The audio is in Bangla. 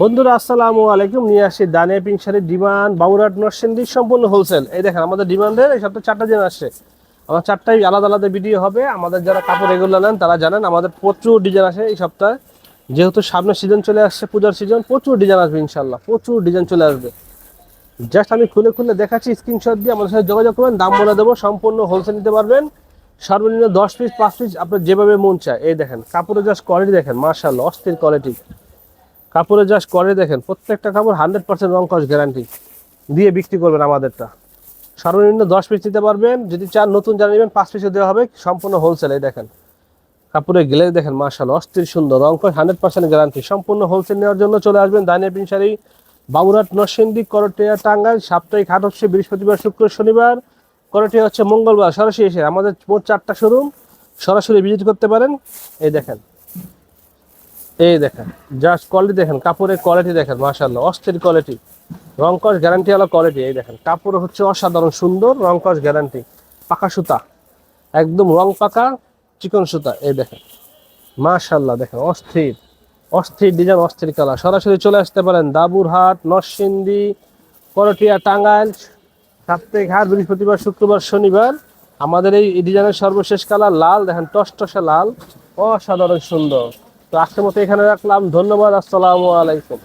বন্ধুরা আসসালামু আলাইকুম, নিয়ে আসি দানিয়া পিঙ্ক শাড়ির ডিমান্ড বাবুরহাট নরসিংদী সম্পূর্ণ হোলসেল। এই দেখেন আমাদের ডিমান্ডের এই সপ্তাহে 4টা দিন আসছে। আমার 4টাই আলাদা আলাদা ভিডিও হবে। আমাদের যারা কাপড় রেগুলার নেন তারা জানেন আমাদের প্রচুর ডিজাইন আসে এই সপ্তাহে। যেহেতু সামনে সিজন চলে আসছে, পূজার সিজন, প্রচুর ডিজাইন আসবে ইনশাল্লাহ, প্রচুর ডিজাইন চলে আসবে। জাস্ট আমি খুলে খুলে দেখাচ্ছি, স্ক্রিনশট দিয়ে আমাদের সাথে যোগাযোগ করবেন, দাম বলে দেবো। সম্পূর্ণ হোলসেল নিতে পারবেন, সর্বনিম্ন 10 পিস 5 পিস আপনার যেভাবে মন চায়। এই দেখেন কাপড়ের জাস্ট কোয়ালিটি দেখেন, মাশাআল্লাহ অস্থির কোয়ালিটি। কাপড়ে জাস্ট করে দেখেন, প্রত্যেকটা কাপড় 100% রং কস গ্যারান্টি দিয়ে বিক্রি করবেন আমাদেরটা। সর্বনিম্ন 10 পিস নিতে পারবেন, যদি চান নতুন যারা নেবেন 5 পিসও দেওয়া হবে, সম্পূর্ণ হোলসেলে। দেখেন কাপড়ের গ্লেজ দেখেন, মাশাআল্লাহ অস্থির সুন্দর, রং কস 100% গ্যারান্টি। সম্পূর্ণ হোলসেল নেওয়ার জন্য চলে আসবেন দানিয়া পিঙ্ক শাড়ি, বাবুরহাট নরসিংদী, করটিয়া, টাঙ্গাইল। সাপ্তাহিক হাট হচ্ছে বৃহস্পতিবার, শুক্র, শনিবার। করটিয়া হচ্ছে মঙ্গলবার। সরাসরি এসে আমাদের মোট 4টা শোরুম, সরাসরি ভিজিট করতে পারেন। এই দেখেন, এই দেখেন জাস্ট কোয়ালিটি দেখেন, কাপড়ের কোয়ালিটি দেখেন, মাশাআল্লাহ অস্থির কোয়ালিটি, রং কস গ্যারান্টি ওয়ালা কোয়ালিটি। এই দেখেন কাপড় হচ্ছে অসাধারণ সুন্দর, রং কস গ্যারান্টি, পাকা সুতা, একদম রং পাকা চিকন সুতা। এই দেখেন মাশাআল্লাহ, দেখেন অস্থির অস্থির ডিজাইন, অস্থির কালার। সরাসরি চলে আসতে পারেন বাবুরহাট নরসিংদী, করটিয়া, টাঙ্গাইল। সাপ্তাহিক হাট বৃহস্পতিবার, শুক্রবার, শনিবার। আমাদের এই ডিজাইনের সর্বশেষ কালার লাল, দেখেন টসটসে লাল, অসাধারণ সুন্দর। তো আজকের মতো এখানে রাখলাম, ধন্যবাদ, আসসালামু আলাইকুম।